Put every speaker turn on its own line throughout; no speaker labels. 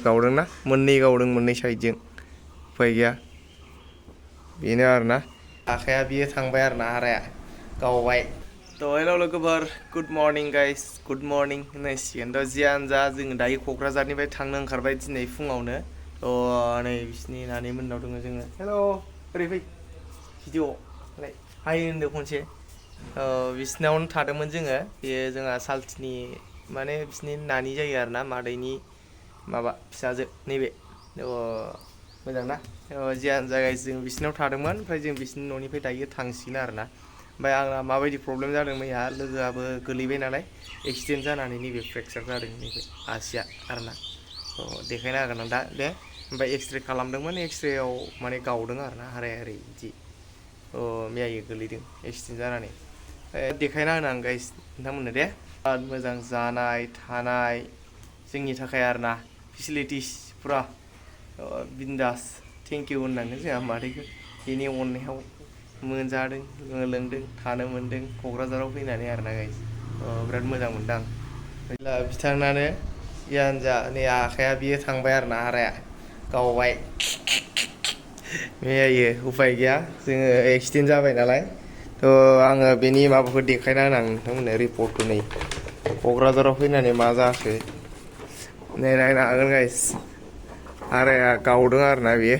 गावदोंना मोननै गावदों मोननै साइडजों उफाय गैया बेनो आरोना आखाया बियो थांबाय आरोना हाराया गावबाय हेल' लोगोफोर good morning guys good morning होननांसिगोन जियानो जा जोङो दायो क'क्राझारनिफ्राय थांनो ओंखारबाय दिनै फुङावनो नै बिसिनि नानि मोननाव दङ जोङो हेल' ओरै फै भिडिअ हाय होनदो खनसे बिसिनावनो थादोंमोन जोङो बेयो जोंहा सालथिनि माने बिसिनि नानि जायो आरोना मादैनि माबा फिसाजो नैबे मोजां ना जियानो जा गाइस जों बिसिनाव थादोंमोन ओमफ्राय जों बिसिनि न'निफ्राय दायो थांसिगोन आरोना ओमफ्राय आंना माबायदि प्रब्लेम जादों मैया लोगोआबो गोलैबाय नालाय एक्सिडेन्ट जानानै नैबे फ्रेक्चार जादों नैबे आसिया आरोना देखायनो हागोन आं दा दे ओमफ्राय एक्सरे खालामदोंमोन एक्सरेयाव माने गावदों आरोना हाराया ओरै बिदि मैयायो गोलैदों एक्सिडेन्ट जानानै देखायना होनो आं गाइस नोंथांमोननो दे बिराद मोजां जानाय थानाय जोंनि थाखाय आरोना फेसिलिटिस फुरा बिन्दास थेंक इउ होननांगोन जोंहा मादैखौ बेनि अननायाव मोनजादों लोंदों थानो मोन्दों क'क्राझाराव फैनानै आरोना गाइस बिराद मोजां मोनदों आं बिथांनानो जियानो जा नै आखाया बियो थांबाय आरोना हाराया गावबाय मैयायो उफाय गैया जोङो एक्सिडेन्ट जाबाय नालाय आङो बेनि माबाखौ देखायना होनो आं नोंथांमोननो रिपर्टखौ नै क'क्राझाराव फैनानै मा जाखो नै नायनो हागोन गाइस हाराया गावदों आरोना बेयो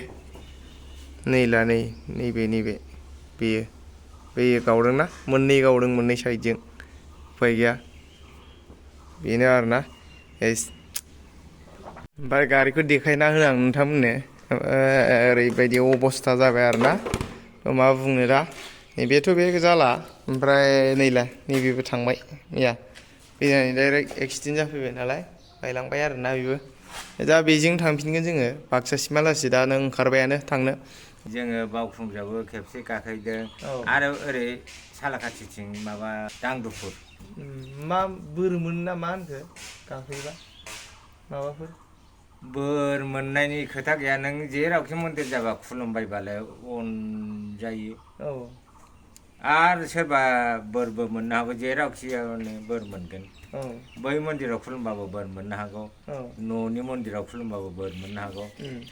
नैला नैबे बेयो गावदोंना मोननै गावदों मोननै साइडजों उफाय गैया बेनो आरोना गाइस ओमफ्राय गारिखौ देखायना होनो आं नोंथांमोननो ओरैबायदि अबस्था जाबाय आरोना मा बुंनो दा नैबेथ' बे जाला ओमफ्राय नैला नैबेबो थांबाय मैया फैनानै डाइरेक्ट एक्सिडेन्ट जाफैबाय नालाय बायलांबाय आरोना बेबो दा बेजों थांफिनगोन जोङो बाक्सासिमालासि दा नों ओंखारबायानो थांनो
जोङो बावखुंग्रियावबो खेबसे गाखैदों आरो ओरै सालाकाथिथिं माबा दांदुफुर
मा बोरोमोन ना मा होनखो गाखोयोबा माबाफोर
बोर मोननायनि खोथा गैया नों जेरावखि मन्दिर जाबा खुलुमबायबालाय अनजायो आरो सोरबा बोरबो मोननो हागौ जेरावखियावनो बोर मोनगोन बै मन्दिराव खुलुमबाबो बोर मोननो हागौ न'नि मन्दिराव खुलुमबाबो बोर मोननो हागौ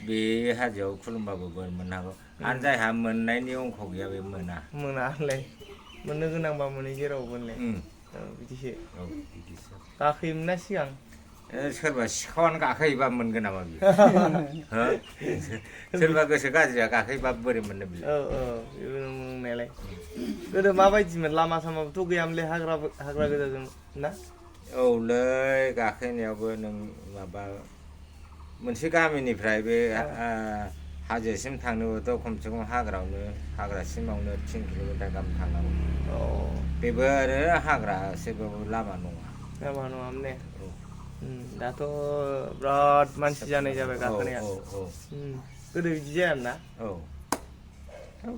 बे हाजोआव खुलुमबाबो बोर मोननो हागौ आरो जायहा मोननायनि अंख गैया बे मोनालाय
मोननो गोनांबा मोनै जेरावबो बिदिसो गाखोयोमोन ना सिगां
सोरबा सिखावानो गाखोयोबा मोनगोन नामा बियो सोरबा गोसो गाज्रिया गाखोयोबा बोरै मोननो बियो
बेबो नंनायालाय गोदो माबायदिमोन लामा सामाबोथ' गैयामोनलै हाग्रा गोजाजों ना
औलै गाखोनायावबो नों माबा मोनसे गामिनिफ्राय बे हाजोसिम थांनोबोथ' खमसे खम हाग्रासिमावनो 3 किल'मिटार गाहाम थांनांगौ बेबो आरो हाग्रासेबाबो लामा
नङामोन ने दाथ' बिराद मानसि जानाय जाबाय गाखोनाया गोदो बिदि जायामोन ना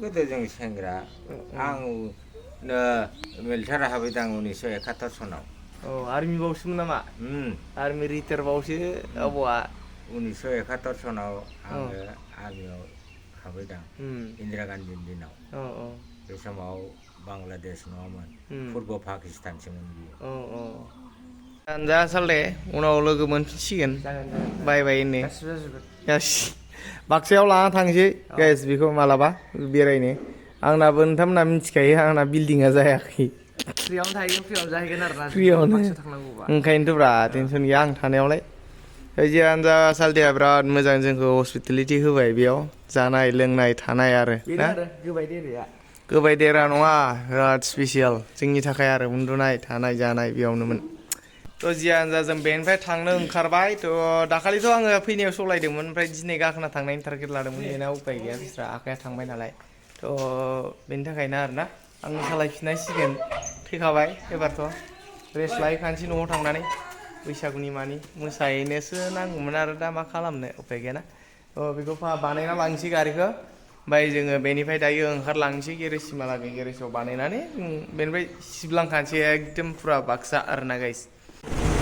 गोदो जों सेंग्रा आं मिलिटारि हाबैदों 1971 सनाव
आर्मि बावसोमोन नामा आर्मि रिटायार बावसो आबौआ
1971 सनाव आङो आर्मियाव हाबैदों इन्दिरा गान्धीनि दिनाव बे समाव बांलादेश नङामोन पुर्ब पाकिस्तानसोमोन बियो जा
सालदे उनाव लोगो मोनफिनसिगोन बाय बाय होननो बाक्सायाव लाना थांसै गाइस बेखौ मालाबा बेरायनो आंनाबो नोंथांमोनहा मिथिखायो आंना बिल्डिंआ जायाखै फ्रियावनो थाहैगोन फ्रियावनो जाहैगोन आरोना फ्रियावनो ओंखायनोथ' ब्रा टेनसन गैया आं थानायावलाय जियानो जा सालदेया बिराद मोजां जोंखौ हस्पिटेलिटि होबाय बेयाव जानाय लोंनाय थानाय आरो ना गोबाय देरा नङा बिराद स्पेसियेल जोंनि थाखाय आरो उन्दुनाय थानाय जानाय बेयावनोमोन जियानो जा जों बेनिफ्राय थांनो ओंखारबाय दाखालिथ' आङो फैनायाव सलायदोंमोन ओमफ्राय दिनै गाखोना थांनायनि टारगेट लादोंमोन बेना उपाय गैया बिस्रा आखाया थांबाय नालाय बेनि थाखायनो आरोना आं सालायफिननांसिगोन थैखाबाय एबारथ' रेस्ट लाहैखानोसै न'आव थांनानै बैसागुनि मानि मोसाहैनोसो नांगौमोन आरो दा मा खालामनो उपाय गैयाना बेखौ बानायना लांसै गारिखौ ओमफ्राय जोङो बेनिफ्राय दायो ओंखारलांसै गेरेजसिमहालागै गेरेजाव बानायनानै बेनिफ्राय सिबलांखानोसै एकदम फुरा बाक्सा आरोना गाइस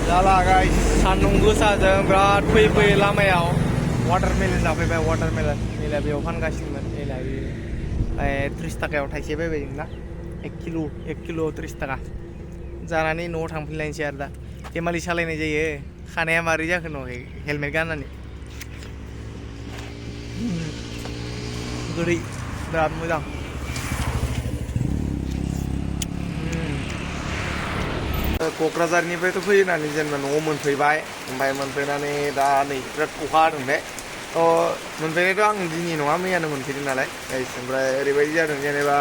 जाला गाइस सान्दुं गोसाजों बिराद फैयै लामायाव वाटारमेलन जाफैबाय वाटारमेलन नैला बेयाव फानगासिनोमोन नैला बेयो 30 थाखायाव थाइसे बायबाय जोंना 1 किल' 30 थाखा जानानै न'आव थांफिनलायनोसै आरो दा फेमालि सालायनाय जायो खानाया मारै जाखो न'आव हेलमेट गाननानै गोदै बिराद मोजां क'क्राझारनिफ्रायथ' फैनानै जेनेबा न'आव मोनफैबाय ओमफ्राय मोनफैनानै दा नै बिराद अखा हादों दे मोनफैनायथ' आं दिनै नङा मैयानो मोनफैदों नालाय ओमफ्राय ओरैबायदि जादों जेनेबा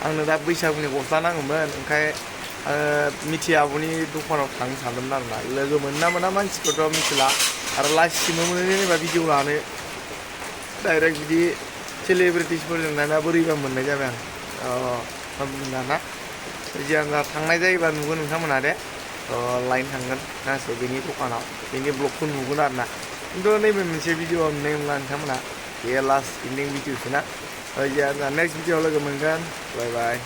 आंनो दा बैसागुनि गस्ला नांगौमोन ओंखाय मिथि आब'नि दखानाव थांनो सानदोंमोन आरोना लोगो मोना मोना मानसिखौथ' मिथिला आरो लासिमबो मोनो जेनेबा भिडिअ लानो डाइरेक्ट बिदि सेलिब्रिटिसफोरजों दाना बोरैबा मोननाय जाबाय आं दाना जियानो जा थांनाय जायोबा नुगोन नोंथांमोना दे लाइन थांगोन गांसे बेनि दखानाव बेनि ब्लगखौ नुगोन आरोना खिन्थु नैबे मोनसे भिडिअ नुनाय नंला नोंथांमोना बेयो लास्ट इन्डिं भिडिअसो ना जियानो जा नेक्स्ट भिडिअ लोगो मोनगोन बाय बाय